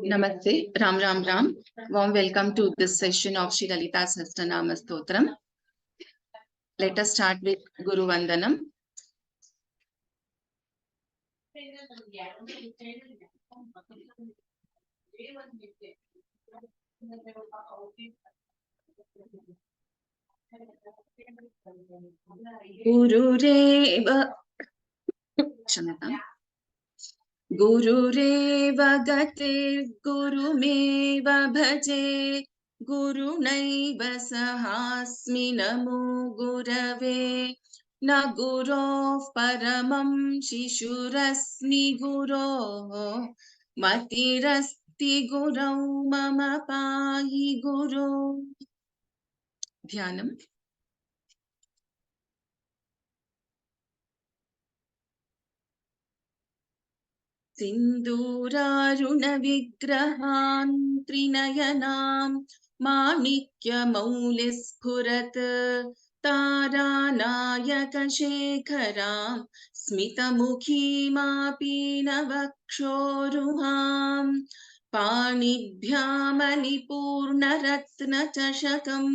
Namaste, Ram Ram Ram. Warm welcome to this session of Sri Lalita Sahasranama Stotram. Let us start with Guru Vandanam. Gurureva Kshamata. Gurureva Gatir Gurumeva Bhaje Gurunaiva Sahasmi Namo Gurave Na Gurov Paramam Shishurasmi Guro Matirasti Gurau Mama Pahi Guru. Dhyanam. सिन्दूरारुणविग्रहान् त्रिनयनां माणिक्यमौलिस्फुरत् तारानायकशेखरां स्मितमुखीमापीनवक्षोरुहां पाणिभ्यामलिपूर्णरत्नचषकं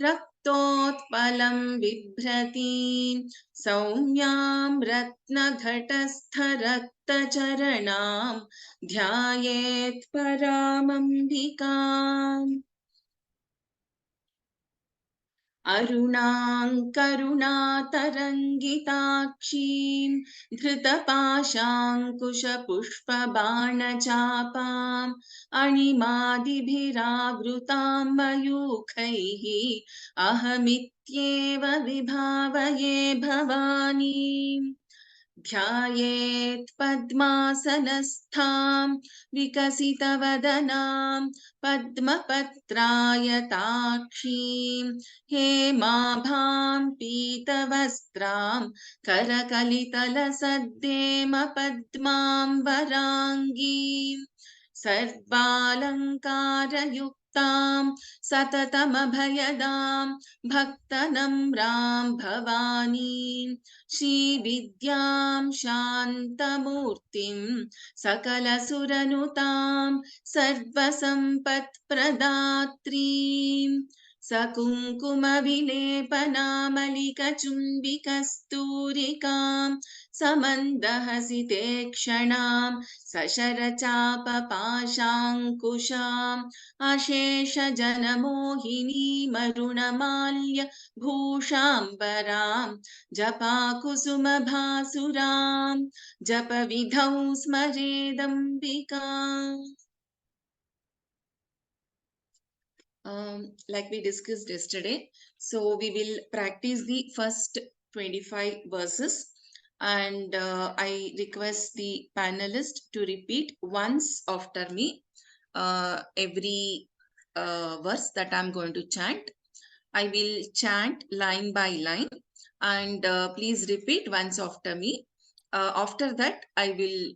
रक्तोत्पलं बिभ्रतीं सौम्यां रत्नघटस्थरक्तचरणां ध्यायेत् परामम्बिकाम् अरुणाङ्करुणातरङ्गिताक्षीं धृतपाशाङ्कुशपुष्पबाणचापाम् अणिमादिभिरावृतां मयूखैः अहमित्येव विभावये भवानीम् ध्यायेत् पद्मासनस्थां विकसितवदनां पद्मपत्रायताक्षीं हेमाभां पीतवस्त्रां करकलितलसद्देमपद्माम्बराङ्गीं सर्वालङ्कारयुक्तां सततमभयदां भक्तनम्रां भवानीं श्रीविद्यां शान्तमूर्तिं सकलसुरनुतां सर्वसम्पत्प्रदात्रीं सकुङ्कुमविलेपनामलिकचुम्बिकस्तूरिकां समन्दहसितेक्षणां सशरचापपाशाङ्कुशाम् अशेषजनमोहिनीमरुणमाल्य भूषाम्बरां जपाकुसुमभासुरां जपविधौ स्मरेदम्बिकाम्. Like we discussed yesterday, so we will practice the first 25 verses, and I request the panelists to repeat once after me every verse that I'm going to chant. I will chant line by line, and please repeat once after me. After that, I will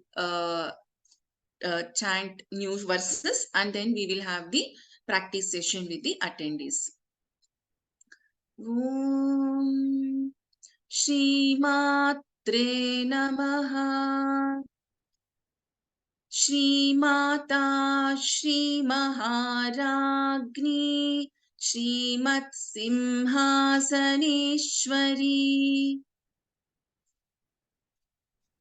chant new verses, and then we will have the practice session with the attendees. Om Shri Matre Namaha. Shri Mata Shri Maharagni Shrimat Simhasaneshwari.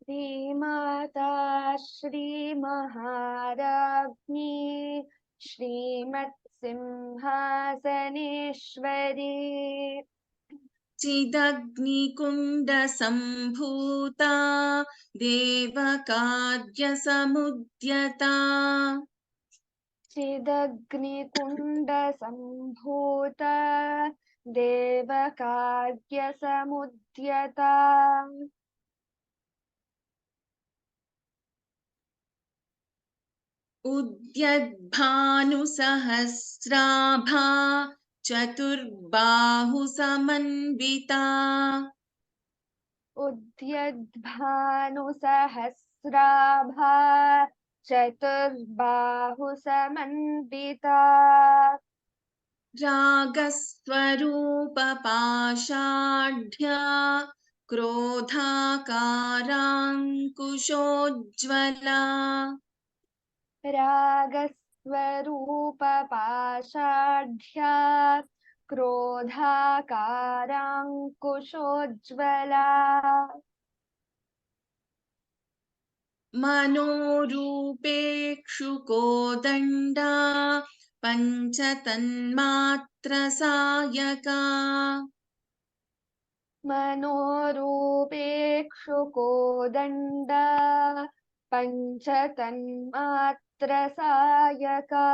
Shri Mata Shri Maharagni Shrimat Simhasaneshwari. Chidagnikunda Sambhuta Devakadya Samudyata. Chidagnikunda Sambhuta Devakadya Samudyata. Udyadbhanusahasrabha Chaturbahu Samanvita. Udyadbhanusahasrabha Chaturbahu Samanvita. Ragaswarupa Pashadhya Krodhakarankushojjvala. रागस्वरूपपाषाढ्या क्रोधाकाराङ्कुशोज्ज्वला मनोरूपेक्षुकोदण्डा पञ्चतन्मात्रसायका मनोरूपेक्षुकोदण्ड पञ्चतन्मात्रसायका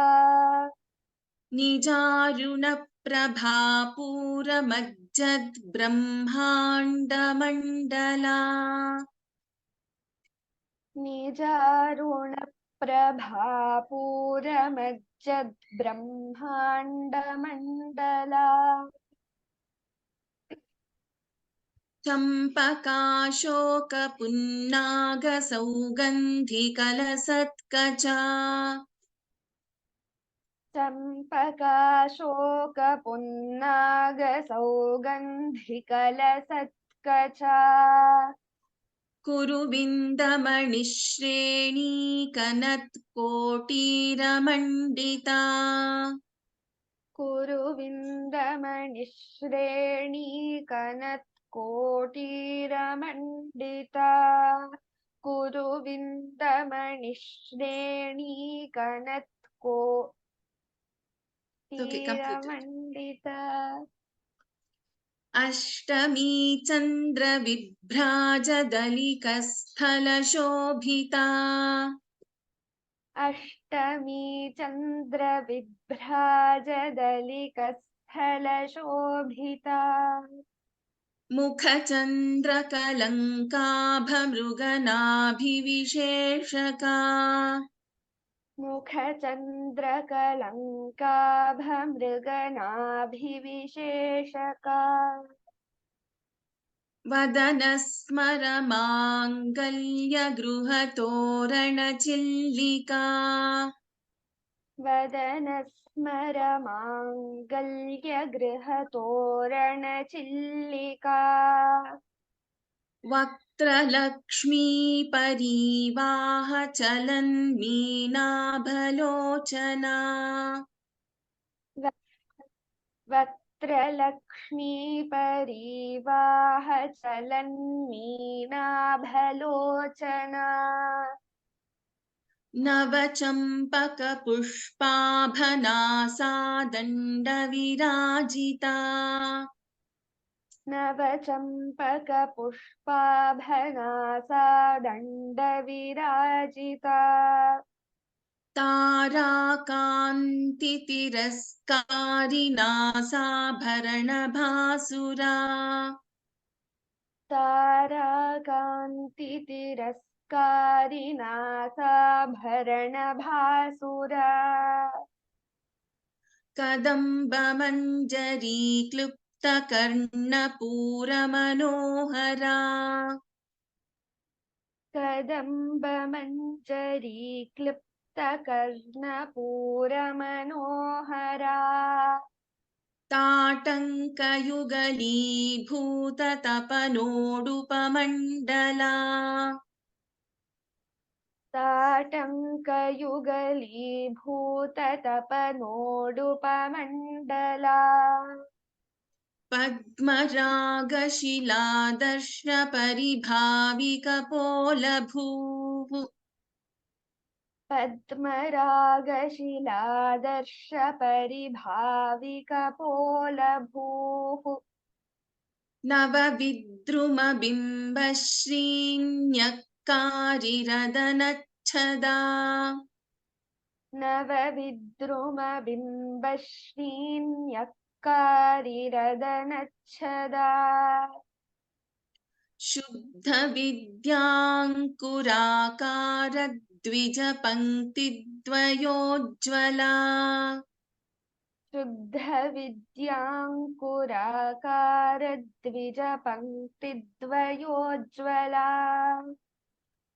निजारुणप्रभापूरमज्जद्ब्रह्माण्डमण्डला निजारुणप्रभापूरमज्जद्ब्रह्माण्डमण्डला चम्पकाशोकपुन्नागसौगन्धिकलसत्कचा चम्पकाशोकपुन्नागसौगन्धिकलसत्कचा कुरुविन्दमणिश्रेणीकनत्कोटीरमण्डिता कुरुविन्दमणिश्रेणीकनत्कोटीरमण्डिता Okay, completed. कुरुविन्दमणिश्रेणीकनत्कोटीरमण्डिता Ashtami चन्द्रविभ्राजदलिकस्थलशोभिता Ashtami चन्द्रविभ्राजदलिकस्थलशोभिता मुखचन्द्रकलङ्काभमृगनाभिविशेषका मुखचन्द्रकलङ्काभमृगनाभिविशेषका वदनस्मरमाङ्गल्यगृहतोरणचिल्लिका वदनस्मरमाङ्गल्यगृहतोरणचिल्लिका वक्त्रलक्ष्मीपरीवाहचलन्मीनाभलोचना वक्त्रलक्ष्मीपरीवाहचलन्मीनाभलोचना नवचम्पकपुष्पाभनासा दण्डविराजिता नवचम्पकपुष्पाभनासा दण्डविराजिता ताराकान्तितिरस्कारिणासाभरणभासुरा ताराकान्तितिरस्कारिणासाभरणभासुरा कदम्बमञ्जरीक्लुप्तकर्णपूरमनोहरा कदम्बमञ्जरीक्लुप्तकर्णपूरमनोहरा ताटङ्कयुगलीभूततपनोडुपमण्डला ताटङ्कयुगलीभूततपनोडुपमण्डला पद्मरागशिलादर्शपरिभाविकपोलभूः पद्मरागशिलादर्शपरिभाविकपोलभूः नवविद्रुमबिम्बश्रीन्यक्कारिरदनच्छदा नवविद्रुमबिम्बश्रीन्यक्कारिरदनच्छदा शुद्धविद्याङ्कुराकारद्विजपङ्क्तिद्वयोज्ज्वला शुद्धविद्याङ्कुराकारद्विजपङ्क्तिद्वयोज्ज्वला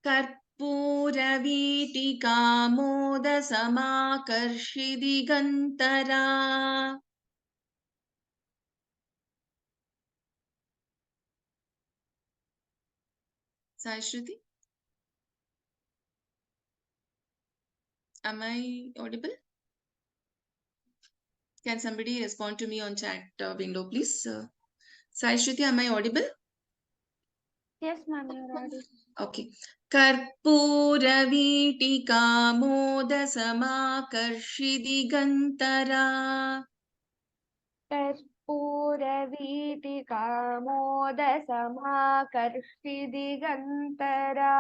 कर्पूरवीटिकामोदसमाकर्षिदिगन्तरा Sai Shruti Am I audible? Can somebody respond to me on chat window, please? Sai Shruti, am I audible? Yes, ma'am, you're audible. Okay. कर्पूरवीटिका मोदसमाकर्षिदिगन्तरा कर्पूरवीटिकामोदसमाकर्षिदिगन्तरा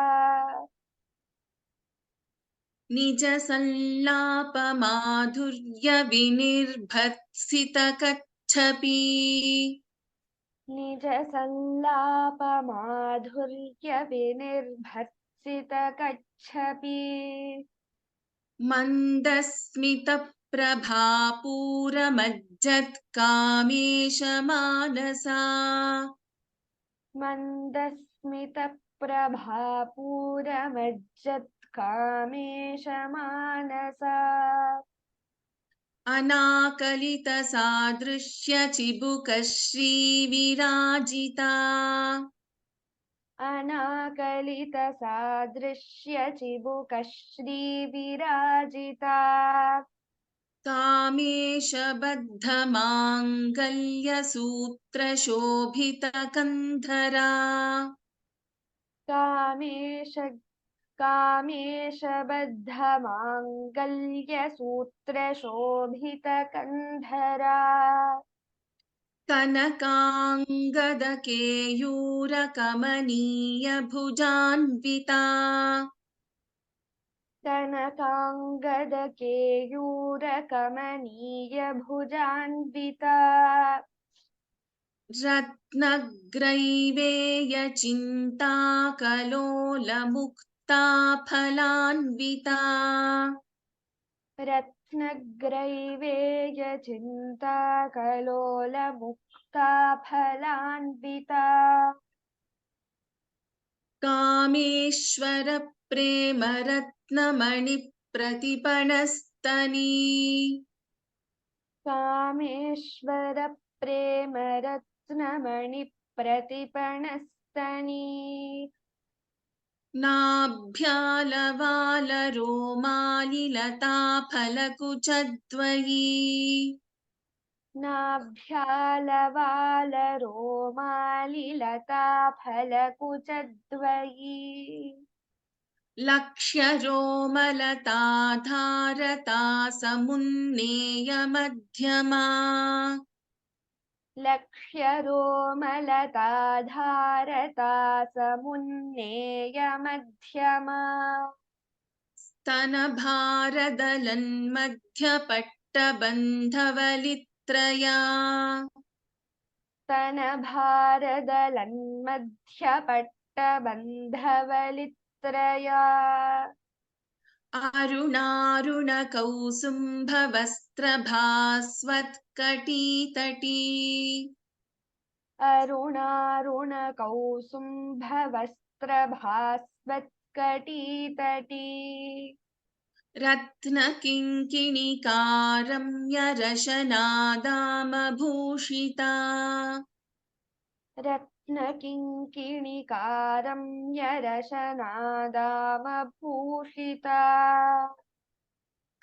निजसल्लापमाधुर्यविनिर्भत्सितकच्छपि निजसल्लापमाधुर्यविनिर्भत्सितकच्छपि मन्दस्मितप्रभापूरमज्जत्कामेशमानसा मन्दस्मितप्रभापूरमज्जत्कामेशमानसा अनाकलितसादृश्यचिबुकश्रीविराजिता अनाकलितसादृश्यचिबुकश्रीविराजिता कामेशबद्धमाङ्गल्यसूत्रशोभितकन्धरा Kamesh कामेशबद्धमाङ्गल्यसूत्रशोभितकन्धरा कनकाङ्गदकेयूरकमनीयभुजान्विता कनकाङ्गदकेयूरकमनीयभुजान्विता रत्नग्रैवेयचिन्ताकलोलमुक्ता फलान्विता रत्नग्रैवेयचिन्ताकलोलमुक्ता फलान्विता कामेश्वरप्रेमरत्नमणिप्रतिपणस्तनी कामेश्वरप्रेमरत्नमणिप्रतिपणस्तनी नाभ्यालवालरोमालिलताफलकुचद्वयी नाभ्यालवालरोमालिलता फलकुचद्वयी लक्ष्यरोमलताधारता समुन्नेयमध्यमा लक्ष्यरोमलता धारता समुन्नेयमध्यमा स्तनभारदलन्मध्यपट्टबन्धवलित्रया स्तनभारदलन्मध्यपट्टबन्धवलित्रया अरुणारुणकौसुम्भवस्त्रभास्वत्कटीतटी अरुणारुणकौसुम्भवस्त्रभास्वत्कटीतटी रत्नकिङ्किणिकारम्यरशनादामभूषिता रत्नकिङ्किणिकारम्यरशनादामभूषिता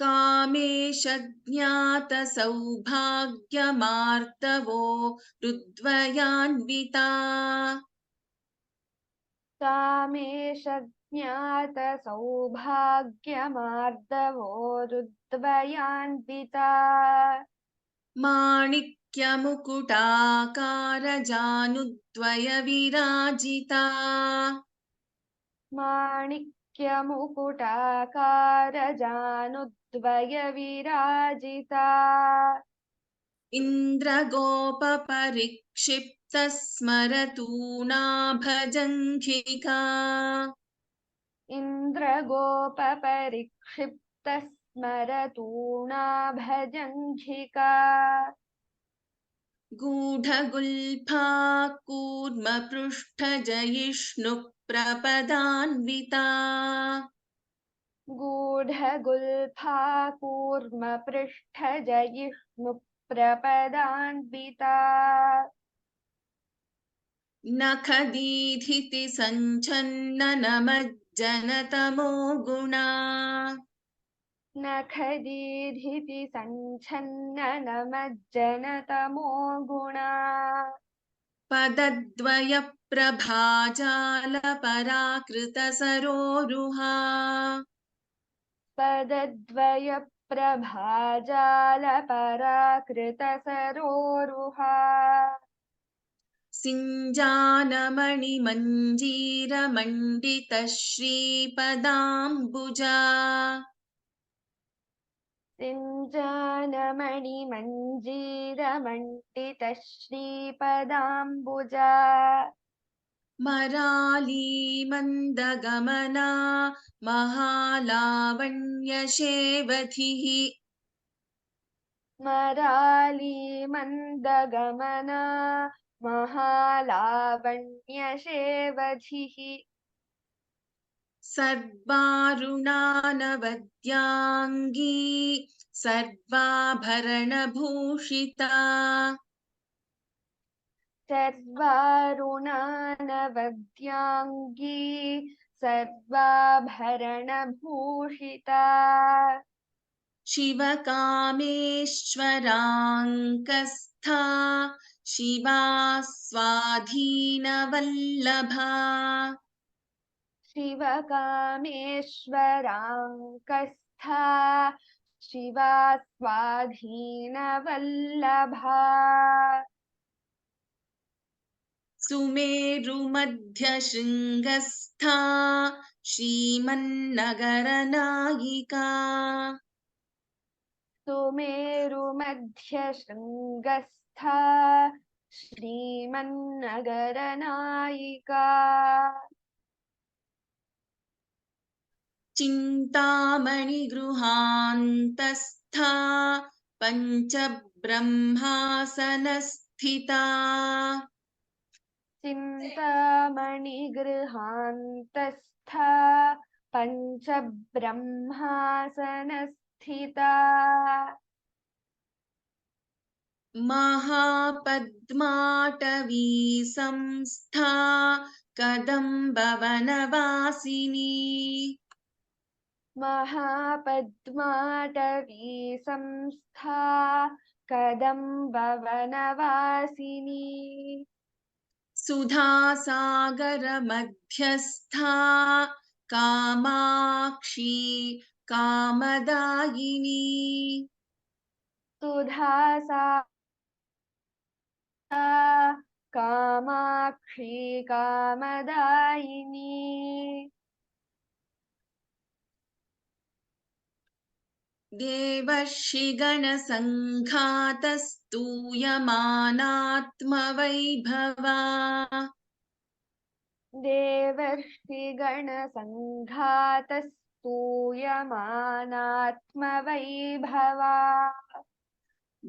कामेशज्ञातसौभाग्यमार्तवो रुद्वयान्विता कामेशज्ञातसौभाग्यमार्दवोरुद्वयान्विता माणिक्यमुकुटाकारजानुद्वयविराजिता माणिक्यमुकुटाकारजानुद्वयविराजिता इन्द्रगोपपरिक्षिप्तस्मरतूणाभजङ्घिका इन्द्रगोपपरिक्षिप्तस्मरतूणाभजङ्घिका गूढगुल्फा कूर्मपृष्ठजयिष्णुप्रपदान्विता गूढगुल्फा कूर्मपृष्ठजयिष्णुप्रपदान्विता नखदीधिति सञ्छन्ननमज्जनतमो गुणा न खदीधिति सञ्छन्ननमज्जनतमो गुणा पदद्वयप्रभाजालपराकृतसरोरुहा पदद्वयप्रभाजालपराकृतसरोरुहा सिञ्जानमणिमञ्जीरमण्डितश्रीपदाम्बुजा सिञ्जानमणिमञ्जीरमण्डितश्रीपदाम्बुजा मरालीमन्दगमना महालावण्यशेवधिः मरालीमन्दगमना महालावण्यशेवधिः सर्वारुणानवद्याङ्गी सर्वाभरणभूषिता सर्वारुणानवद्याङ्गी सर्वाभरणभूषिता शिवकामेश्वराङ्कस्था शिवा स्वाधीनवल्लभा शिवकामेश्वराङ्कस्था शिवा स्वाधीनवल्लभा सुमेरुमध्यशृङ्गस्था श्रीमन्नगरनायिका सुमेरुमध्यशृङ्गस्था श्रीमन्नगरनायिका चिन्तामणिगृहान्तस्था पञ्चब्रह्मासनस्थिता चिन्तामणिगृहान्तस्था पञ्चब्रह्मासनस्थिता महापद्माटवी संस्था कदम्बवनवासिनी महापद्माटवी संस्था कदम्बवनवासिनी सुधासागरमध्यस्था कामाक्षी कामदायिनी सुधासा कामाक्षी कामदायिनी देवर्षिगणसङ्घातस्तूयमानात्मवैभवा देवर्षिगणसङ्घातस्तूयमानात्मवैभवा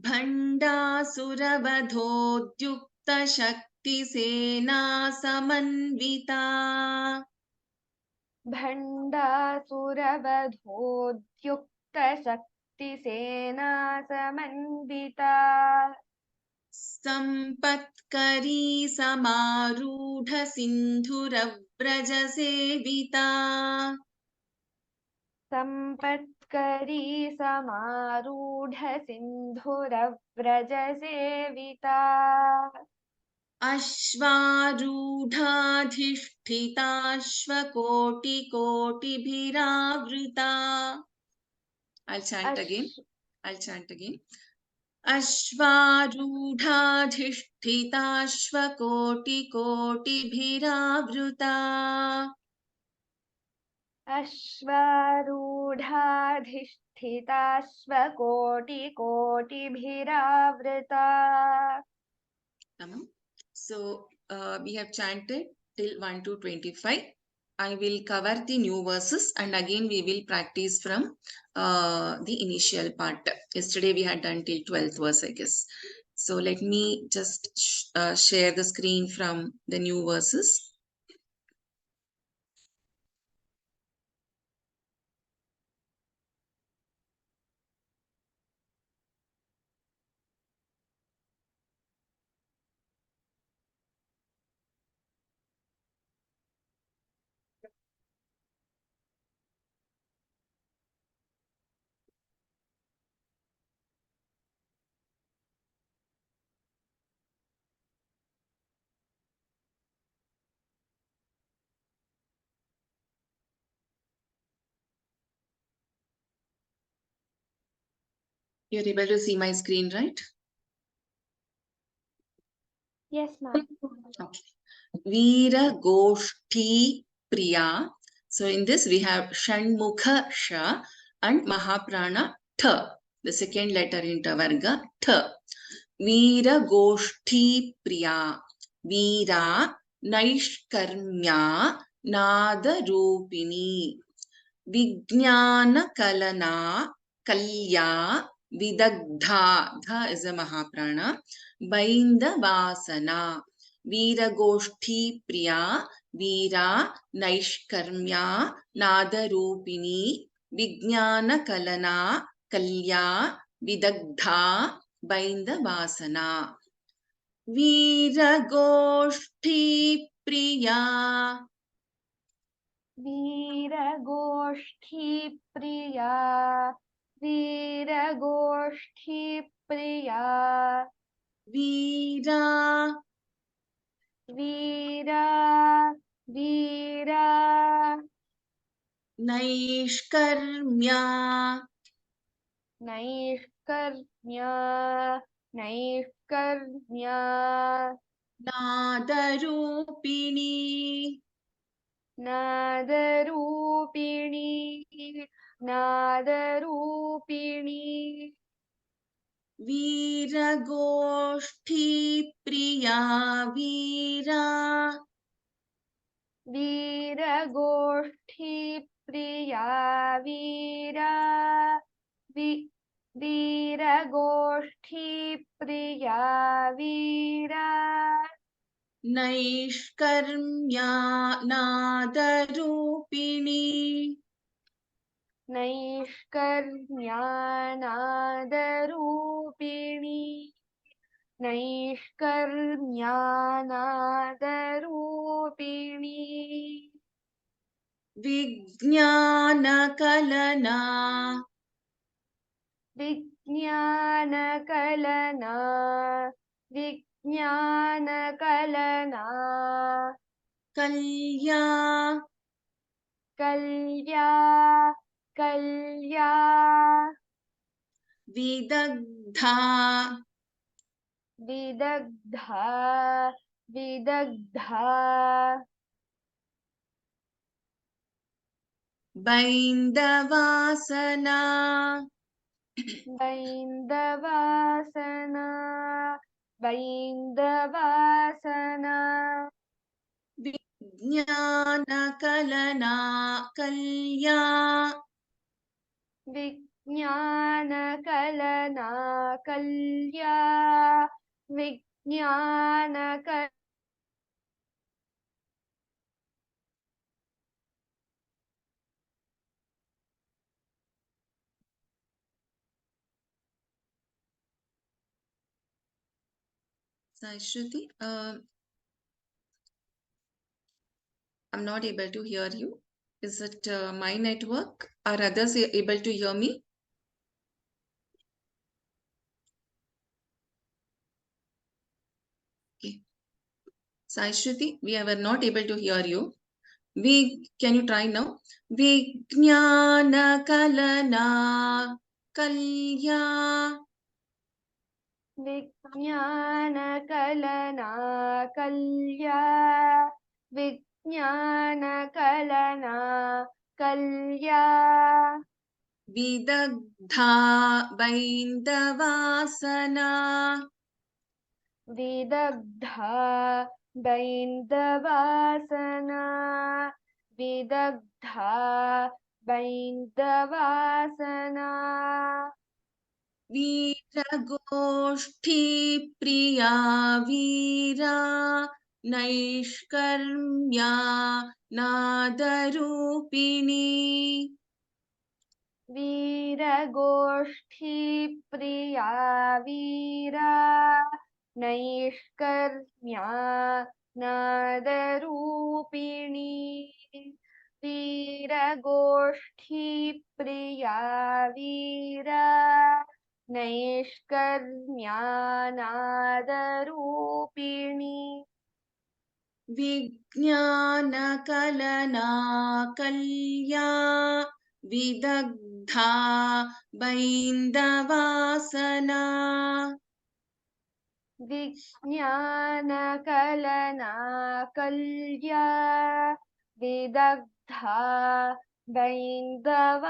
भण्डासुरवधोद्युक्तशक्तिसेना समन्विता भण्डासुरवधोद्युक्तशक्तिसेना समन्विता सम्पत्करी समारूढसिन्धुरव्रजसेविता सम्पत्करी समारूढसिन्धुरव्रजसेविता अश्वारूढाधिष्ठिताश्वकोटिकोटिभिरावृता I'll chant अश् again. I'll chant again. अश्वारूढाधिष्ठिताश्वकोटिकोटिभिरावृता अश्वारूढाधिष्ठिताश्वकोटिकोटिभिरावृता So we have chanted till 1 to 25. I will cover the new verses and again we will practice from the initial part. Yesterday we had done till 12th verse, I guess. So let me just share the screen from the new verses. You're able to see my screen, right? Yes, ma'am. Okay. Veera Goshti Priya. So in this we have Shanmukha Sha and Mahaprana Tha. The second letter in Tavarga Tha. Veera Goshti Priya. Veera Naishkarmya Nada Rupini. Vijnana Kalana Kalya Vidagdha. Dha is a Mahaprana. Bainda Vasana. Veeragoshti Priya. Veera Naishkarmya Nadarupini. Vijnana Kalana Kalya Vidagdha Bainda Vasana. Veeragoshti Priya. वीरगोष्ठी Priya वीरगोष्ठी Priya Veera वीरा वीरा Naishkarmya नैष्कर्म्या नैष्कर्म्या Nadarupini नादरूपिणी नादरूपिणी Veeragoshti Priya Veera वीरगोष्ठी प्रिया वीरा वीरगोष्ठी प्रिया वीरा Naishkarmya Nadarupini नैष्कर्म्यानादरूपिणी नैष्कर्म्यानादरूपिणी Vijnana विज्ञानकलना विज्ञानकलना Kalya कल्या कल्या Vidagdha विदग्धा विदग्धा Baindavasana बैन्दवासना बैन्दवासना Vijnana Kalya विज्ञानकलना कल्या विज्ञानक Sai Shruti, I'm not able to hear you. Is it my network? Are others able to hear me? Okay. Sai Shruti, we were not able to hear you. Can you try now? Vijnana Kalana Kalya विज्ञानकलना कल्या विज्ञानकलना कल्या Vidagdha Baindavasana विदग्धा बैन्दवासना विदग्धा बैन्दवासना Veeragoshti Priya Veera Naishkarmya Nadarupini वीरगोष्ठी प्रिया वीरा नैष्कर्म्या नादरूपिणी वीरगोष्ठी प्रिया वीरा नैष्कर्म्या नादरूपिणी Vijnana Kalana Kalya Vidagdha विदग्धा बैन्दवासना विज्ञानकलना कल्या विदग्धा बैन्दवासना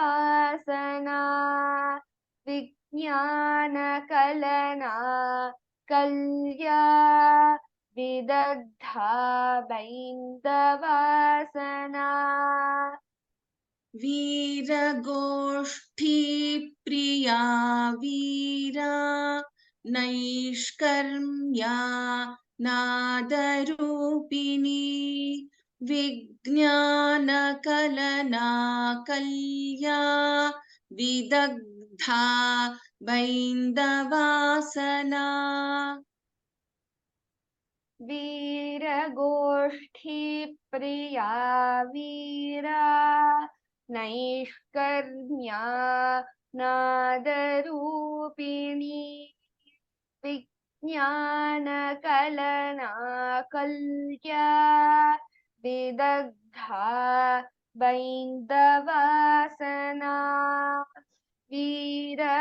विज्ञानकलना कल्या विदग्धा बैन्दवासना वीरगोष्ठीप्रिया वीरा नैष्कर्म्या नादरूपिणी विज्ञानकलना कल्या विदग्धा बैन्दवासना वीरगोष्ठीप्रिया वीरा नैष्कर्म्या नादरूपिणी विज्ञानकलना कल्या विदग्धा बैन्दवासना वीरगोष्ठीप्रिया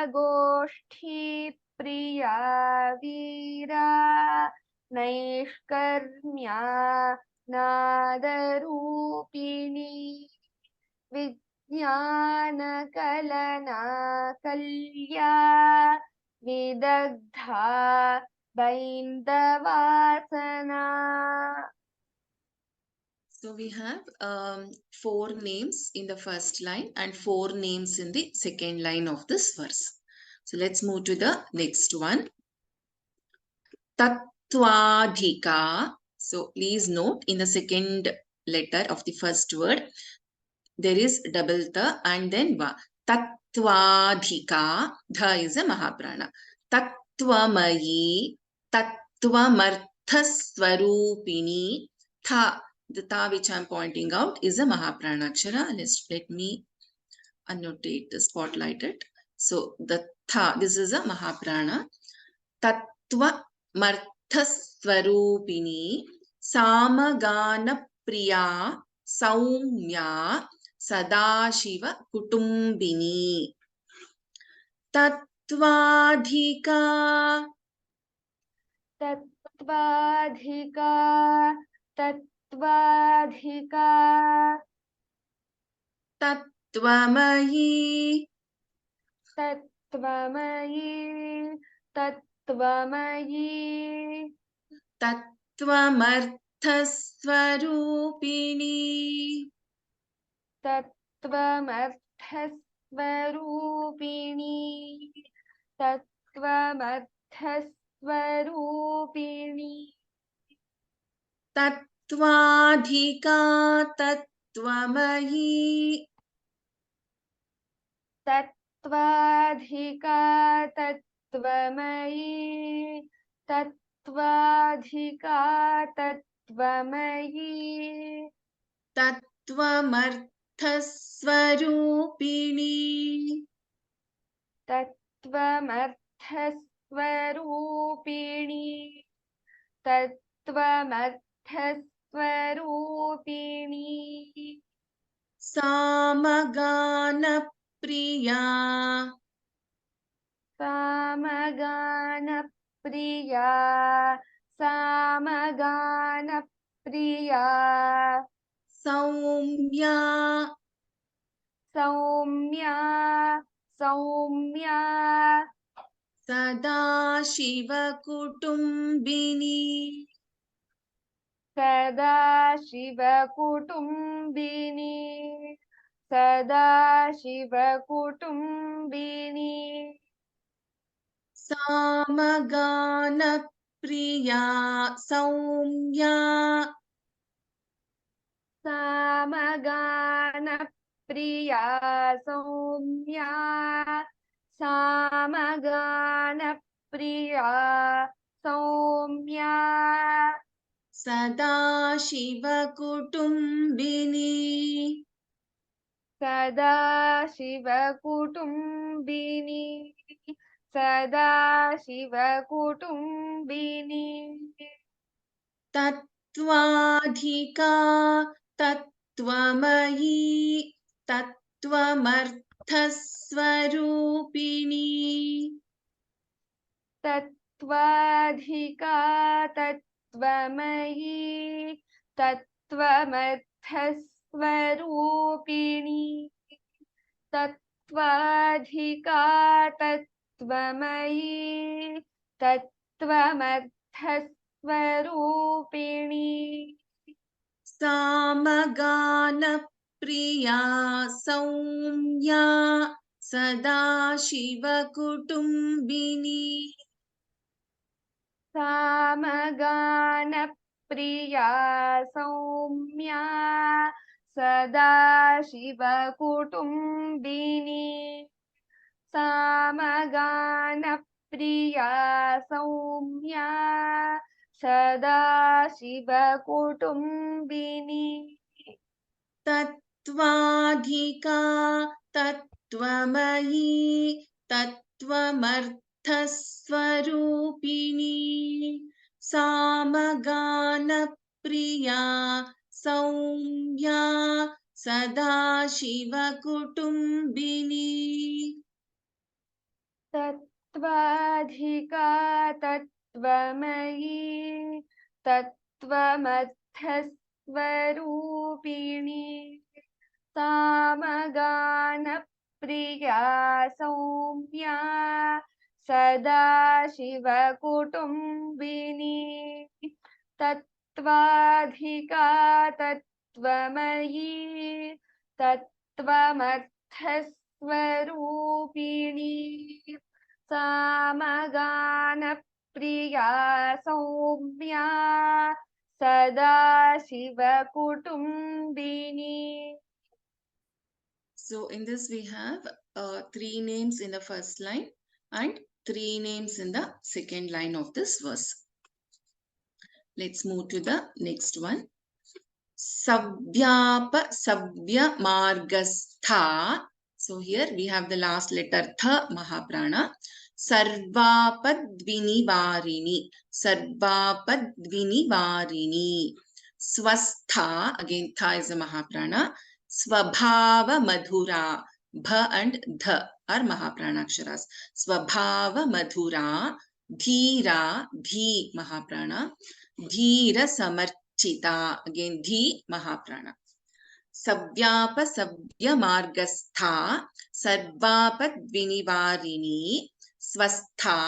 वीरा नैष्कर्म्या नादरूपिणी विज्ञानकलना कल्या विदग्धा बैन्दवासना. So we have 4 names in the first line and 4 names in the second line of this verse. So let's move to the next one. Tattvadhika. So please note in the second letter of the first word, there is double ta and then va. Tattvadhika. Dha is a Mahaprana. Tattvamayi. Tattvamarthaswarupini. Tha. The ta which I am pointing out is a Mahaprana Akshara. Let me annotate the spotlight it. So the tha, this is a Mahaprana. Tattva Marthaswarupini Samagana Priya Saumya Sadashiva Kutumbini Tattvadhika Tattvadhika Tattvadhika Tattvamayi Tattvamayi Tattvamayi Tattvamarthaswarupini Tattvamarthaswarupini Tattvamarthaswarupini Tattvadhika Tattvamayi Tattvadhika Tattvamayi Tattvadhika Tattvamayi Tattvamarthaswarupini Tattvamarthaswarupini Tattvamarthaswarupini Samagana Priya Samagana Priya Samagana Priya Saumya Saumya Saumya Sadashiva Kutumbini Sadashiva Kutumbini Sadashiva Kutumbini Samagana Priya Saumya Samagana Priya Saumya Samagana Priya Saumya Sadashiva Kutumbini Sadashiva Kutumbini Sadashiva Kutumbini Tattvadhika Tattvamayi Tattvamarthaswarupini तत्त्वाधिका तत्त्वमयी तत्त्वमर्थस्वरूपिणी तत्त्वाधिका तत्त्वमयी तत्त्वमर्थस्वरूपिणी सामगानप्रिया Saumya सदाशिवकुटुम्बिनी सामगानप्रिया Saumya सदाशिवकुटुम्बिनी सामगानप्रिया Saumya सदाशिवकुटुम्बिनी तत्त्वाधिका तत्त्वमयी तत्त्वमर्थस्वरूपिणी सामगानप्रिया Saumya सदाशिवकुटुम्बिनी तत्त्वाधिका तत्त्वमयी तत्त्वमर्थस्वरूपिणी सामगानप्रिया Saumya सदाशिवकुटुम्बिनी तत्त्वाधिका तत्त्वमयी तत्त्वमर्थस्वरूपिणी सामगानप्रिया Saumya सदाशिवकुटुम्बिनी. So in this we have 3 names in the first line and 3 names in the second line of this verse. Let's move to the next one. Savyapa Savya Margastha. So here we have the last letter Tha Mahaprana. Sarvapadvinivarini. Sarvapadvinivarini. Swastha. Again Tha is a Mahaprana. Swabhava Madhura. Bha and Dha are Mahaprana aksharas. Swabhava Madhura. Dhira. Dhi Mahaprana. Dhira Samarchita. Again Dhi Mahaprana. Savyapa Savya Margastha. Sarvapadvinivarini. Swastha.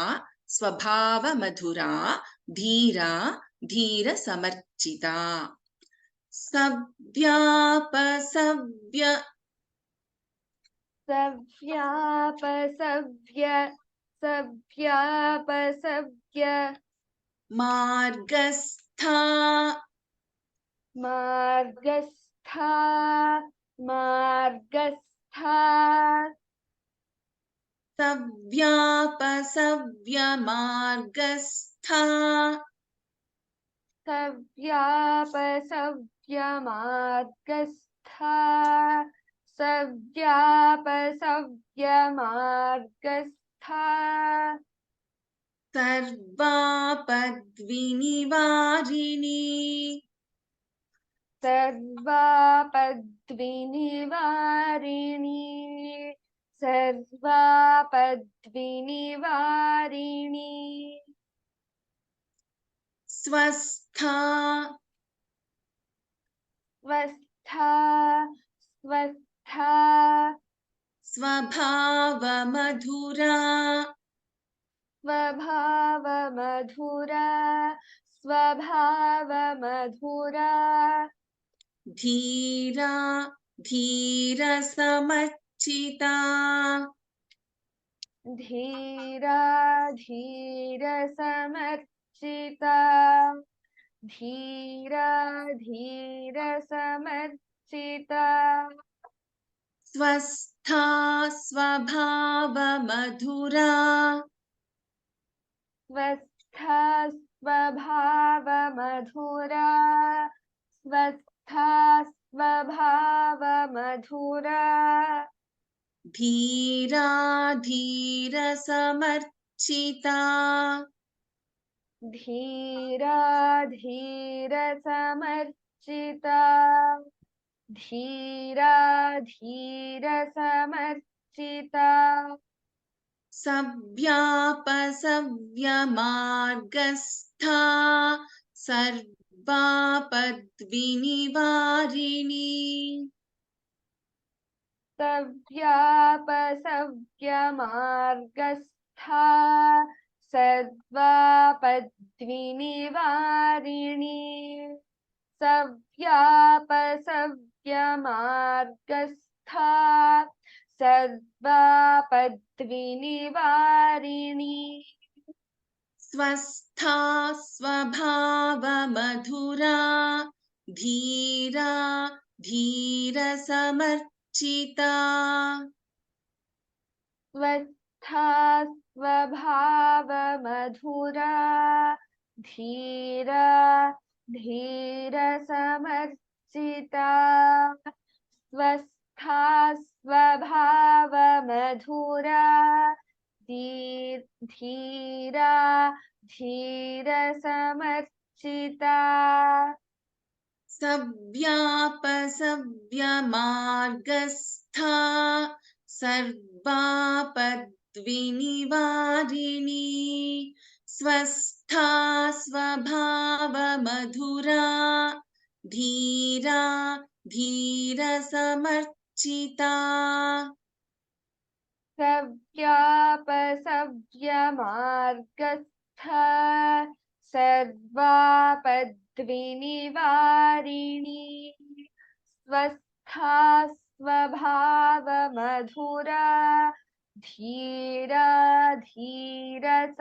Swabhava Madhura. Dhira. Dhira Samarchita. Savyapa Savya Savyapasavya Savyapasavya Margastha. Margastha Margastha Savyapasavya Margastha. Savyapasavya Margastha Savyapasavya Margastha Sarvapadvinivarini. Sarvapadvinivarini Sarvapadvinivarini Swastha. Swastha Swastha Swabhava Madhura. Swabhava Madhura Swabhava Madhura Dhira. Dhira Samachita. Dhira Dhira Samarchita Dhira Dhira Samarchita Swastha. Swabhava Madhura. Swastha Swabhava Madhura Swastha Swabhava Madhura Dhira. Dhira Samarchita. Dhira Dhira Samarchita Dhira Dhira Samarchita समर्चिता सव्यापसव्यमार्गस्था सर्वापद्विनिवारिणी सव्यापसव्यमार्गस्था सर्वापद्विनिवारिणी सव्यापसव्यमार्गस्था सर्वापद्विनिवारिणी स्वस्था स्वभावमधुरा धीरा धीरसमर्चिता स्वस्था स्वभावमधुरा धीरा धीरसमर्चिता स्वस्था स्वभावमधुरा धीरा धीरसमर्चिता सव्यापसव्यमार्गस्था सर्वापद्विनिवारिणी स्वस्था स्वभावमधुरा धीरा धीरसमर्चिता सव्यापसव्यमार्गस्था सर्वापद्विनिवारिणी स्वस्था स्वभावमधुरा धीरा धीरसमर्चिता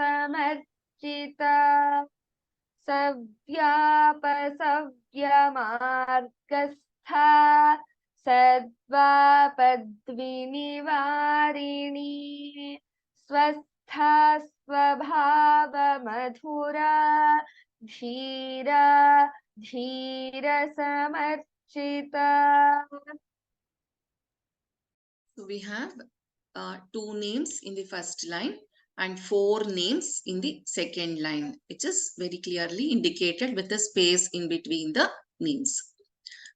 सव्यापसव्यमार्गस्था सर्वापद्विनिवारिणी स्वस्था स्वभावमधुरा धीरा धीरसमर्चिता So we have two names in the first line and four names in the second line, which is very clearly indicated with a space in between the names.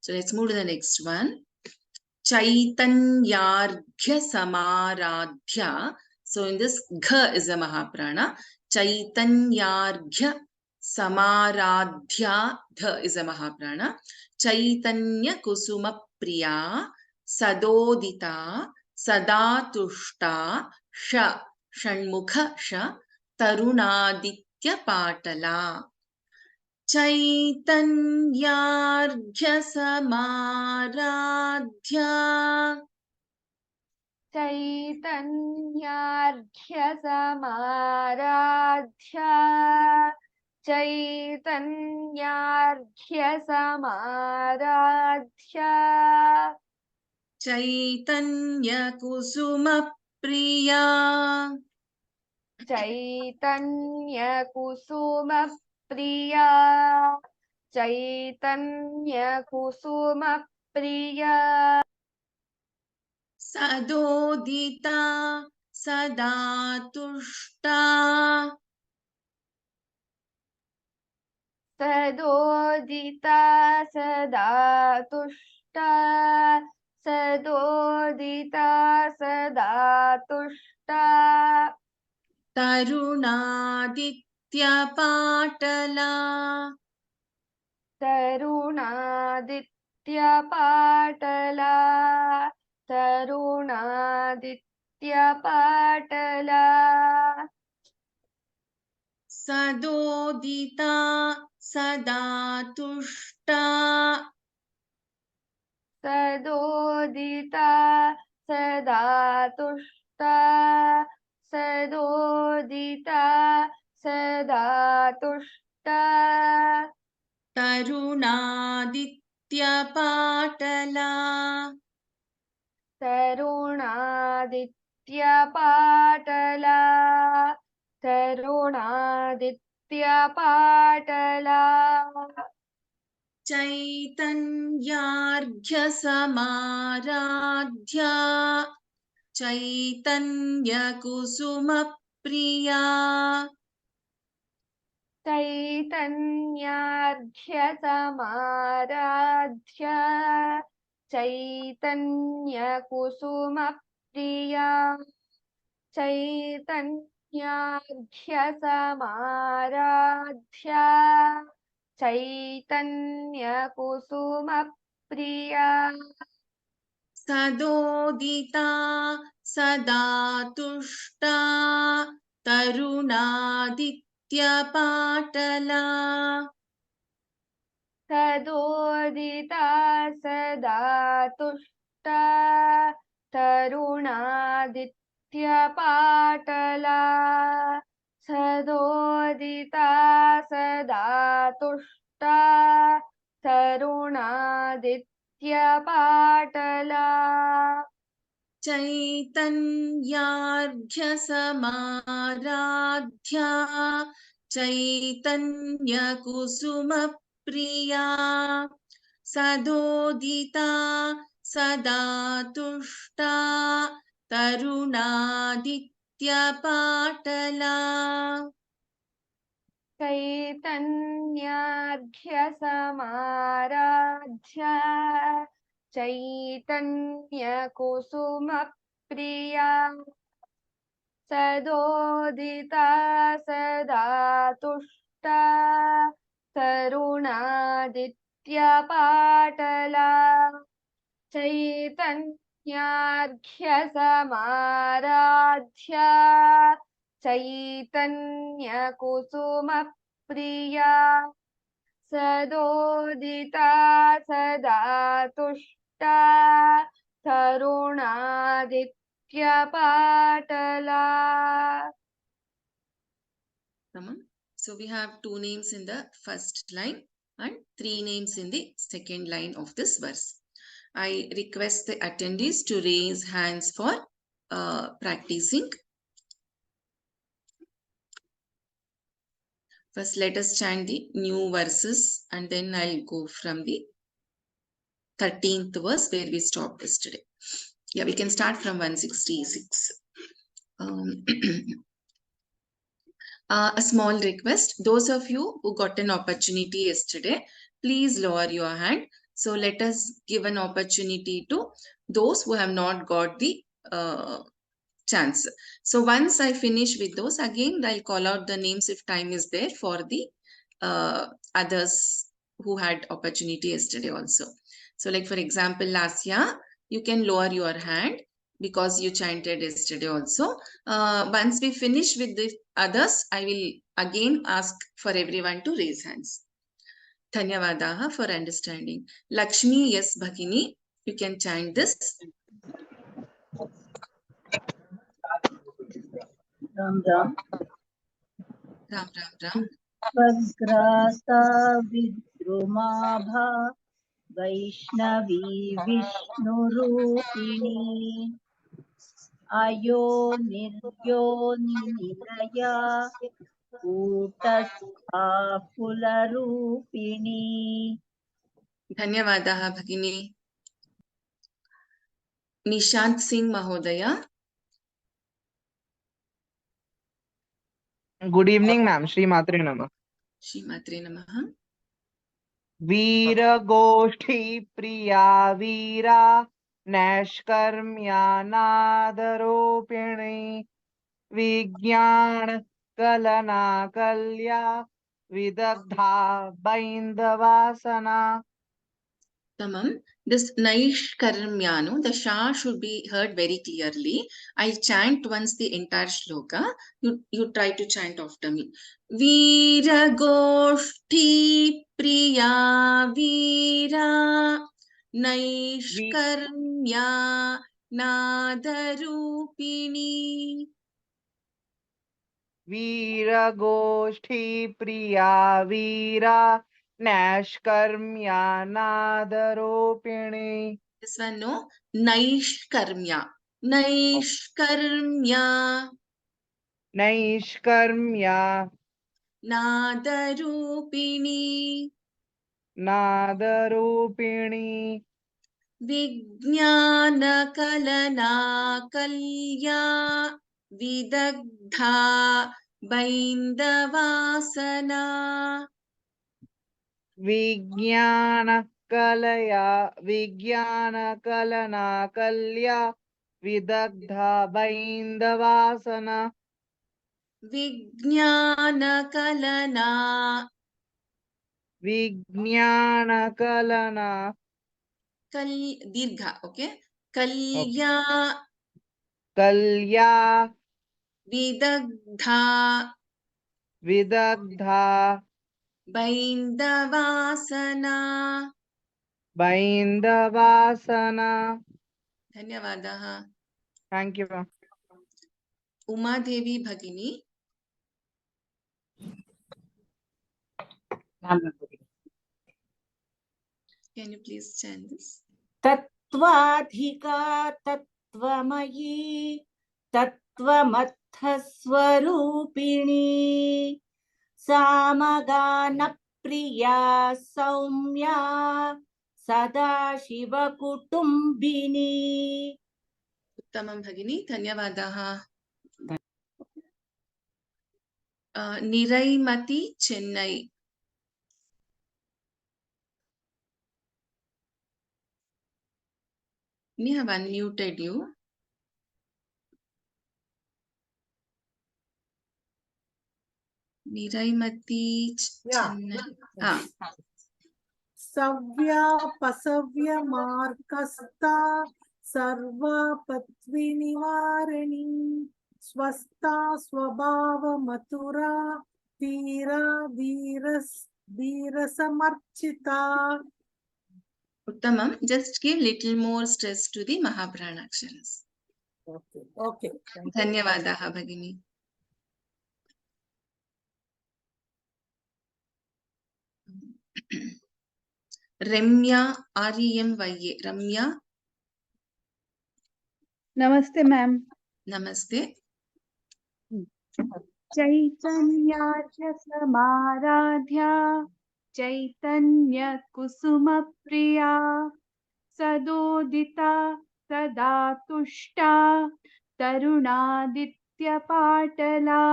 So let's move to the next one. Chaitanyarghya Samaradhya. So in this, Gha is a Mahaprana. Chaitanyarghya Samaradhya, Dha is a Mahaprana. Chaitanya Kusuma Priya Sadodita Sadatushta Sha Shanmukha Sha Tarunaditya Patala. चैतन्यार्घ्य समाराध्या चैतन्यार्घ्य समाराध्या चैतन्यार्घ्य समाराध्या चैतन्य कुसुम प्रिया चैतन्य कुसुम प्रिया चैतन्य कुसुम प्रिया सदोदिता सदा तुष्टा सदोदिता सदा तुष्टा सदोदिता सदा तुष्टा तरुणादित्यपाटला तरुणादित्यपाटला तरुणादित्यपाटला सदोदिता सदा तुष्टा सदोदिता सदा तुष्टा सदोदिता सदा तुष्टा तरुणादित्यपाटला तरुणादित्यपाटला तरुणादित्यपाटला चैतन्यार्घ्य समाराध्या चैतन्य कुसुम प्रिया चैतन्यार्घ्य समाराध्या चैतन्य कुसुम प्रिया चैतन्यार्घ्यसमाराध्या चैतन्यकुसुमप्रिया सदोदिता सदा तुष्टा तरुणादित्यपाटला सदोदिता सदा तुष्टा तरुणादित्यपाटला सदोदिता सदा तुष्टा तरुणादित्यपाटला चैतन्यार्घ्यसमाराध्या चैतन्यकुसुमप्रिया सदोदिता सदा तुष्टा तरुणादित्यपाटला चैतन्यार्घ्यसमाराध्या चैतन्यकुसुमप्रिया सदोदिता सदा तुष्टा तरुणादित्यपाटला चैतन्यार्घ्यसमाराध्या चैतन्यकुसुमप्रिया सदोदिता सदा तुष्टा तरुणादित्यपाटला So we have 2 names in the first line and 3 names in the second line of this verse. I request the attendees to raise hands for practicing. First, let us chant the new verses and then I'll go from the 13th verse where we stopped yesterday. Yeah, we can start from 166. A small request, those of you who got an opportunity yesterday, please lower your hand. So let us give an opportunity to those who have not got the chance. So once I finish with those, again I'll call out the names if time is there for the others who had opportunity yesterday also. So like for example, Lasya, you can lower your hand because you chanted yesterday also. Once we finish with the others, I will again ask for everyone to raise hands. Dhanyavadaha for understanding. Lakshmi, yes, Bhagini, you can chant this. Ram Ram. Ram Ram Ram. Vagrata Vidrumabha Vaishnavi Vishnurupini Ayo Niryoni Nilaya Utastha Pularupini. Dhanyavadaha Bhagini. Nishant Singh Mahodaya. Good evening, ma'am. Shri Matre Namah. Shri Matre Namaha. Veera Goshti Priya Veera Nashkarmya Nadaropini Vigyan Kalana Kalya Vidagdha Baindavasana. Tamam. This Naish Karmyano, the Shah should be heard very clearly. I'll chant once the entire shloka. You try to chant after me. Veera Goshti Priya Veera Naish Karmya Nadarupini. Veera Goshti Priya Veera Nashkarmya Nadaropini. This one, no? Naish Karmya. Naish Karmya. Naishkarmya Nadarupini. Nadarupini Vijnana Kalana Kalya Vidagdha Baindavasana. Vijnana Kalana Kalya विदग्धा बैन्दवासना विज्ञानकलना विज्ञानकलना दीर्घ okay Okay. कल्या कल्या विदग्धा विदग्धा बैन्दवासना बैन्दवासना धन्यवादः thank you ma'am Umadevi भगिनी can you please chant this तत्त्वाधिका तत्त्वमयी तत्त्वमर्थस्वरूपिणी सामगानप्रिया सौम्या सदाशिवकुटुम्बिनी उत्तमं भगिनी धन्यवादः निरैमति Chennai I have unmuted you. Niraimati Chennai. सव्या पसव्य मार्कस्ता सर्वपत्विनिवारिणी स्वस्था स्वभाव मथुरा धीरा धीरसमर्चिता Uttamam, just give little more stress to the Mahapranaksharas. Okay. Dhanyavadaha Bhagini. Ramya REMYA. Ramya. Namaste, ma'am. Namaste. चैतन्यार्य समाराध्या चैतन्य कुसुम प्रिया सदोदिता सदा तुष्टा तरुणादित्य पाटला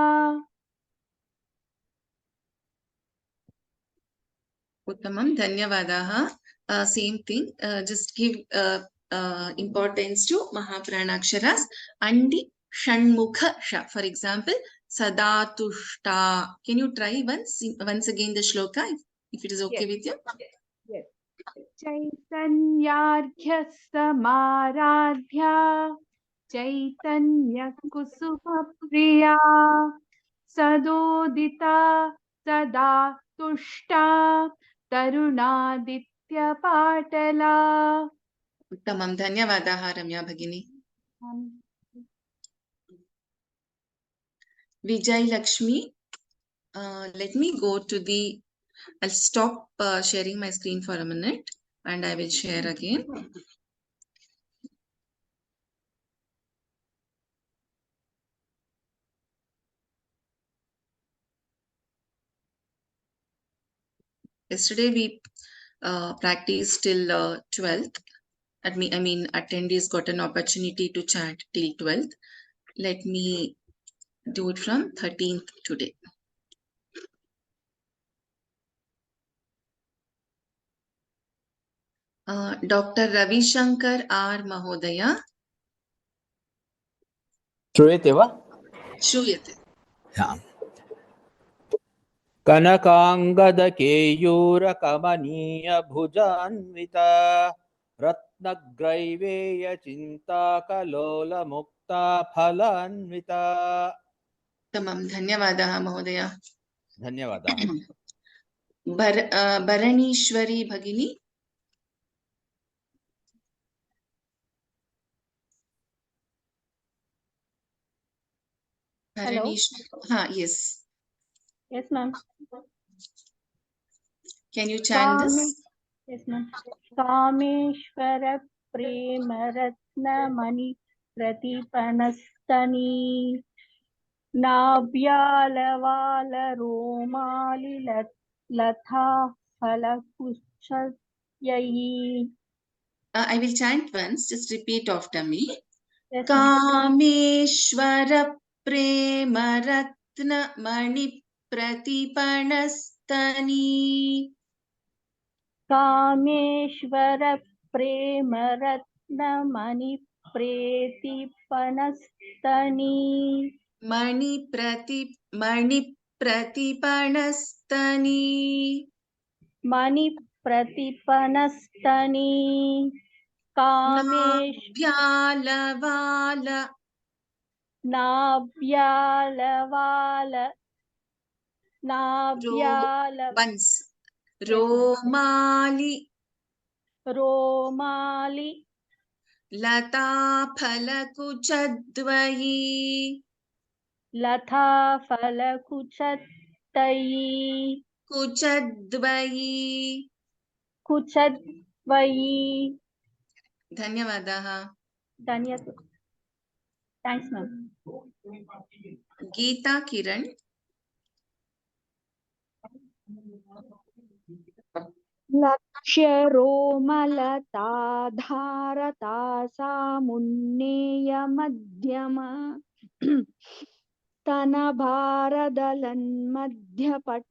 Uttamam, Dhanyavadaha. Same thing. Just give importance to Mahapranaksharas and the Shanmukha Sha. For example, Sadatushta. Can you try once again the shloka if it is okay with you? Yes. चैतन्यार्घ्य समाराध्या चैतन्य कुसुम प्रिया सदोदिता सदा तुष्टा तरुणादित्य पाटला Uttamam, Dhanyavadaha Ramya Bhagini. Vijay Lakshmi. Let me go to the. I'll stop sharing my screen for a minute and I will share again. Yesterday we practiced till 12th. I mean, attendees got an opportunity to chant till 12th. Let me do it from 13th today. Dr. Ravi Shankar R. Mahodaya. श्रूयते वा? Shruyate. कनकाङ्गदकेयूरकमनीयभुजान्विता रत्नग्रैवेयचिन्ताकलोलमुक्ता फलान्विता Tamam, Dhanyavadaha Mahodaya. धन्यवादाः Bharanishwari Bhagini. Hello. Yes. Yes, ma'am. Can you chant this? Yes, ma'am. Kameshwar Prem Ratnamani प्रतिपनस्तनी नाभ्यालवाल रोमालि Lata फलकुच्छयी I will chant once. Just repeat after me. Yes, ma'am. Kameshwara Prema Ratna Mani Pratipanastani Kameshwar मणिप्रतिपणस्तनी मणिप्रतिपणस्तनी मणिप्रतिपणस्तनी Kamesh नाभ्यालवाल नाभ्यालवाल नाभ्याल once rumali rumali लताफलकुचद्वयी लता फलकुचतयी कुचद्वयी कुचद्वयी धन्यवादाः धन्यवाद thanks ma'am गीता किरण लक्ष्य रोमलताधारता सामुन्नेय मध्यम स्तनभारदलन्मध्यपट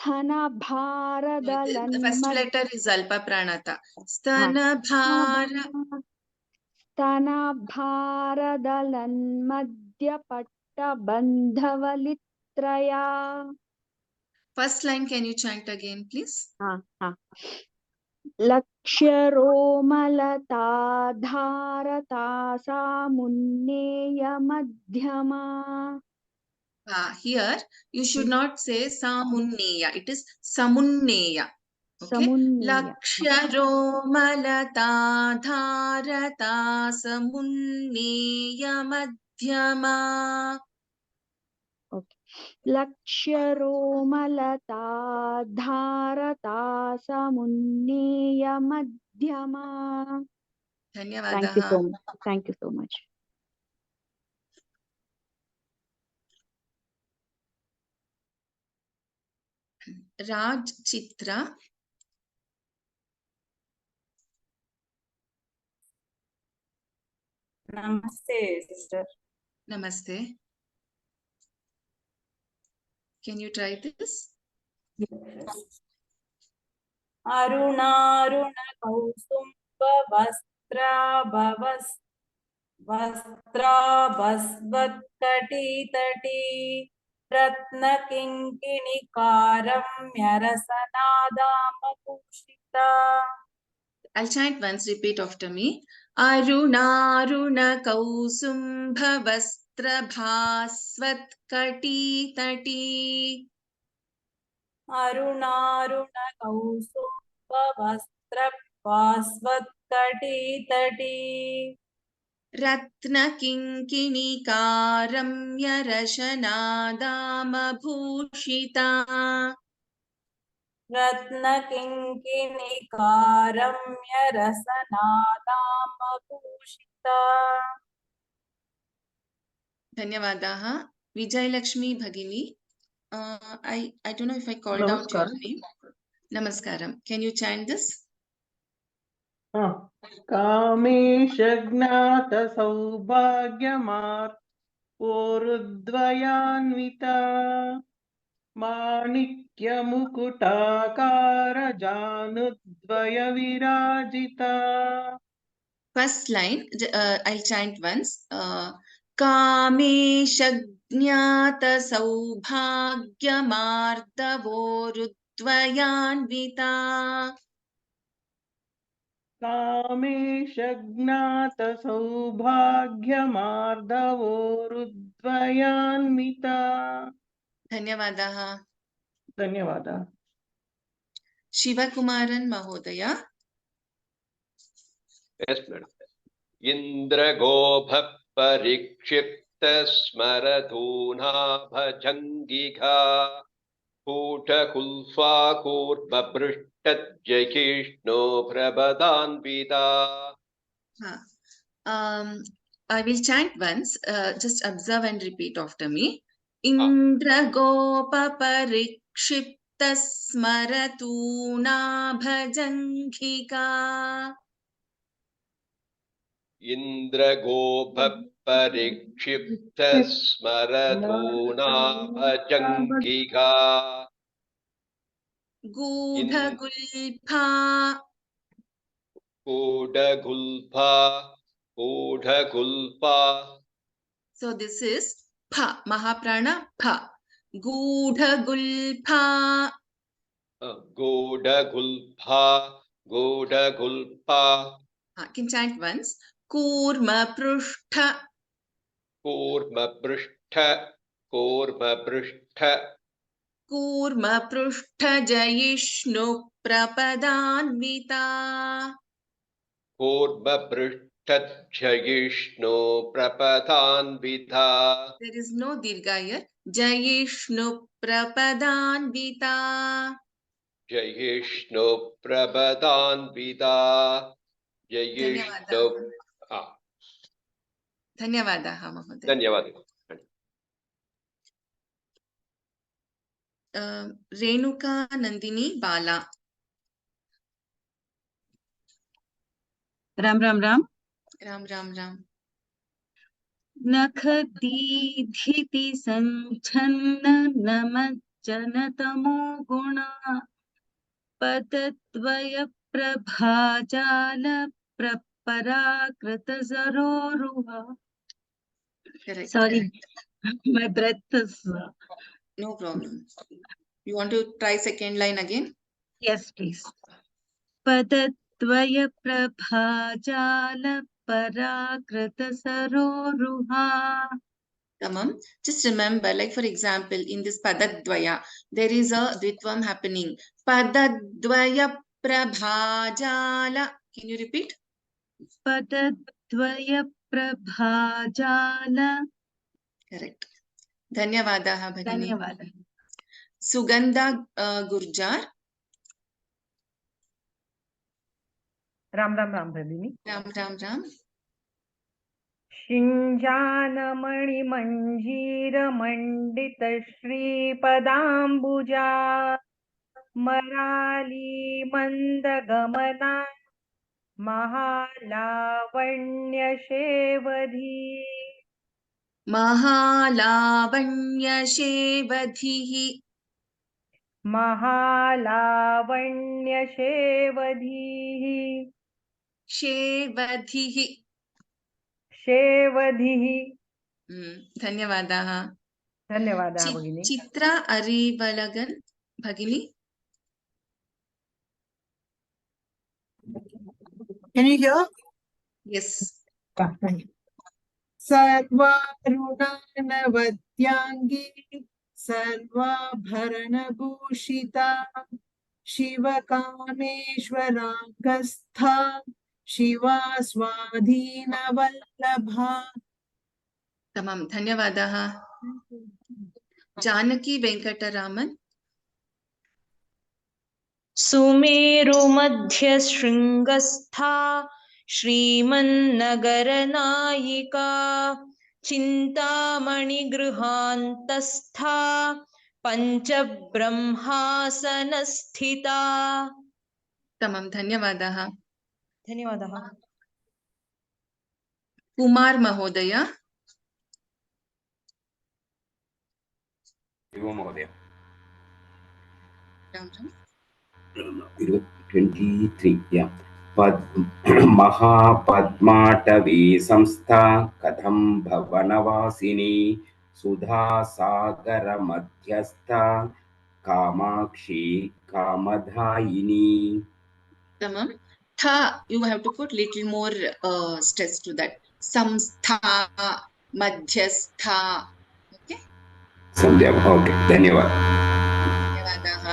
the first letter is alpa pranata स्तनभारदलन्मध्यपट्टबन्धवलित्रया first line can you chant again please लक्ष्य रोमलताधारता सामुन्नेय मध्यमा here you should not say samunneya it is samunneya okay समुन्नेय lakshya romalata dharata samunneya madhyama लक्ष्य रोमलताधारता समुन्नेय मध्यमा धन्यवादाः Thank you so much. Raj Chitra Namaste, sister. namaste can you try this अरुणारुण कौसुम्ब वस्त्राभस्वत्कटितटी रत्नकिङ्किणिकारम्यरसनादामभूषिता I'll chant once repeat after me aruna kausumba vastra bhasvat kati tati अरुणारुण कौसुम्ब वस्त्रभास्वत्कटितटी ratna kinkinikaramya rashanadamabhushita रत्नकिङ्किणिकारम्यरसनादामभूषिता धन्यवादाः विजयलक्ष्मी भगिनी I don't know if I called out your name namaskaram can you chant this कामेशज्ञात सौभाग्यमार्पोरुद्वयान्विता माणिक्यमुकुटाकार जानुद्वय विराजिता first line I'll chant once कामेशज्ञात सौभाग्यमार्दवोरुद्वयान्विता कामेशज्ञात सौभाग्यमार्दवोरुद्वयान्विता धन्यवादाः धन्यवादः शिवकुमारन् महोदय Yes, madam. Indragobha parikshipta smaradhuna bhajangiga puta kulfa kurbabhrishtat jaikishno prabhadanvida. I will chant once just observe and repeat after me Indragopa parikshipta smaratuna bhajanghika Indragobha parikshipta smaradhuna bhajangiga गूढगुल्फा. गूढगुल्फा. So this is pha, Mahaprana pha. Gudhagulpha. गूढगुल्फा. Can chant once. Kurma prushtha. कूर्मपृष्ठ. Kurma prushtha jayishnu prapadanvita. कूर्मपृष्ठक्षयिष्णु प्रपदान्विता. There is no dirgha here. Jayishnu prapadanvita. जयिष्णु प्रपदान्विता. जयिष्णु. धन्यवादाः महोदय. धन्यवादः. रेणुका नंदिनी बाला. राम राम राम. राम राम राम. नखदीधिति संच्छन्न नमज्जनतमो गुणा पदद्वय प्रभाजाल प्रपराकृत सरोरुहा. Correct. Sorry, correct. my breath is. No problem. You want to try second line again? Yes, please. पदद्वय प्रभाजाल पराकृत सरोरुहा. Tamam. Just remember, like for example, in this padadvaya, there is a dvitvam happening. Padadvaya prabhajala. Can you repeat? पदद्वय प्रभाजाल. Correct. धन्यवादाः भगिनी. धन्यवादः. सुगंधा गुर्जार. राम राम राम भगिनी. राम राम राम. शिञ्जानमणिमञ्जीरमण्डित श्रीपदाम्बुजा मराली मन्दगमना महालावण्यशेवधी. महालावण्यशेवधिः. महालावण्यशेवधीः. शेवधिः. शेवधिः. धन्यवादाः. धन्यवादाः भगिनी. चित्रा अरिवलगन भगिनी. Can you hear? Yes. सर्वारुणानवद्यांगी सर्वाभरणभूषिता शिवकामेश्वराङ्गस्था शिवा स्वाधीनवल्लभा. तमाम. धन्यवादाः. जानकी वेंकटरामन. सुमेरुमध्यशृङ्गस्था श्रीमन्नगरनायिका चिन्तामणिगृहान्तस्था पञ्चब्रह्मासनस्थिता. तमाम. धन्यवादाः. धन्यवादाः. कुमार महोदय. महोदय. राम राम. 23. Yeah. महापद्माटवी संस्था कथं भवनवासिनी सुधा सागर मध्यस्था Kamakshi कामधायिनी. Tamam. Tha, you have to put little more stress to that. Samstha, madhyastha. Okay. Sandhya. Okay. धन्यवाद. धन्यवादाः.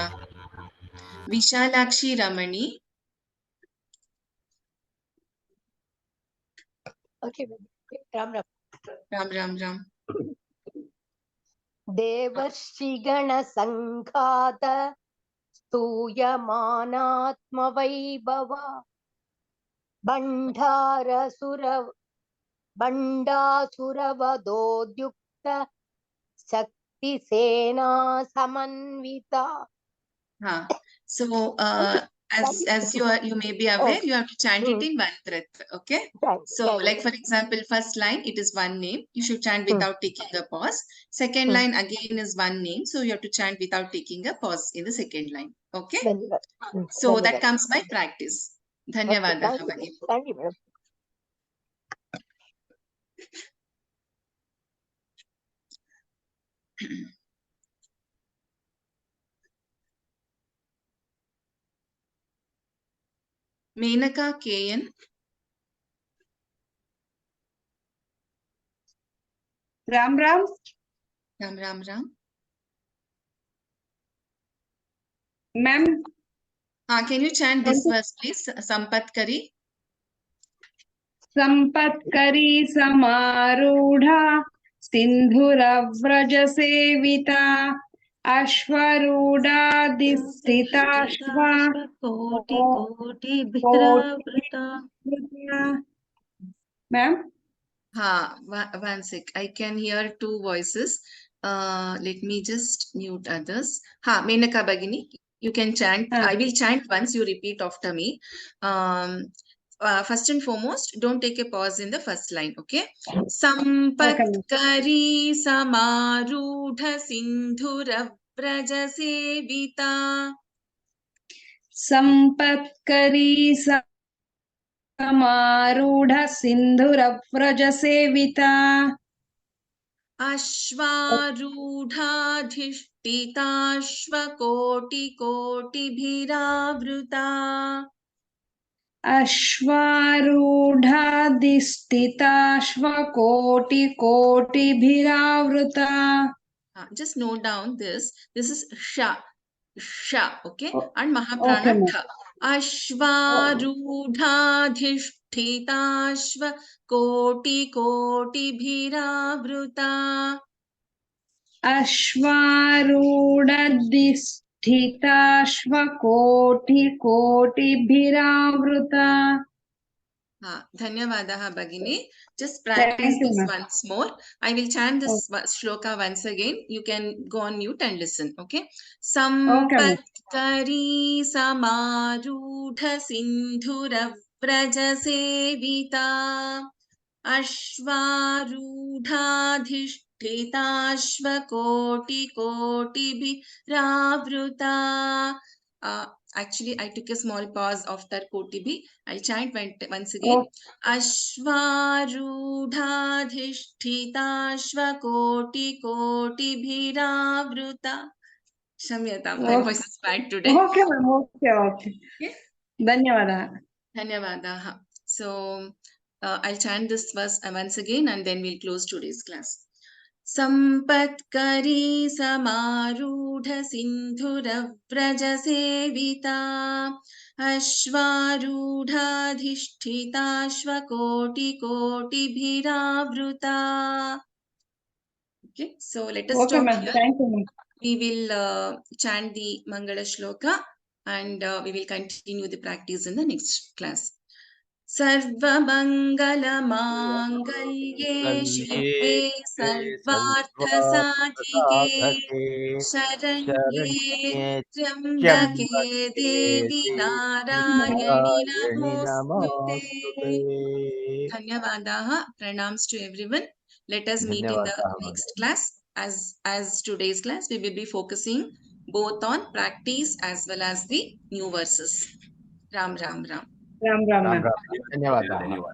विशालाक्षी रमणी. Okay. Ram Ram. Ram Ram Ram. देवर्षिगणसङ्घात स्तूयमानात्मवैभव भण्डासुरवधोद्युक्त शक्तिसेना Samanvita. So as you may be aware, you have to chant it in one breath. Okay. So like for example, first line it is one name. You should chant without taking a pause. Second line again is one name. So you have to chant without taking a pause in the second line. Okay. धन्यवाद So that धन्यवाद comes by practice. Dhanyavadah thank you Bhagini. thank you madam Menaka KN. Ram Ram. Ram Ram Ram. Ma'am. Can you chant this verse, please? Sampatkari. Sampatkari Samarudha Sindhura Sevita Ashvaruda Distitashva Koti Koti Bhiravrita. Ma'am. One sec. I can hear two voices. Let me just mute others. Menaka Bhagini, you can chant. I will chant once, you repeat after me. First and foremost, don't take a pause in the first line, okay? Sampatkari Samarudha Sindhura Vraja Sevita. Sampatkari Samarudha Sindhura Sevita Ashvarudhadhishtitashvakotikotibhiravruta. Ashvarudhadhishtitashvakotikotibhiravruta. Just note down this. This is sha, okay? Oh, And Mahaprana okay, tha. Ashvarudhadhishtitashvakotikotibhiravruta. Ashvarudhadhishtitashvakotikotibhiravruta. Dhanyavadaha Bhagini. Just practice this once more. I will chant this shloka once again. You can go on mute and listen. Okay. Sampatkari Samarudha Sindhura Vraja Sevita Ashvarudhadhishtitashvakotikotibhiravruta. Actually, I took a small pause after Kotibhi. I'll chant once again. Ashvarudhadhishtitashvakotikotibhiravruta. Shamyata, my voice is bad today. Okay, ma'am. Okay. Dhanyavadaha. So, I'll chant this verse once again and then we'll close today's class. Sampatkari Samarudha Sindhura Vraja Sevita Ashvarudhadhishtitashvakotikotibhiravruta. Okay, so let us stop here. Thank you, we will chant the Mangala Shloka and we will continue the practice in the next class. Sarva Mangala Mangalye Shive Sarvartha Sadhike Sharanye Trambake Devi Narayani Namostute. Dhanyavadaha. Pranams to everyone. Let us meet in the next class. As today's class, we will be focusing both on practice as well as the new verses. Ram Ram Ram. Ram Ram. Dhanyavadaha.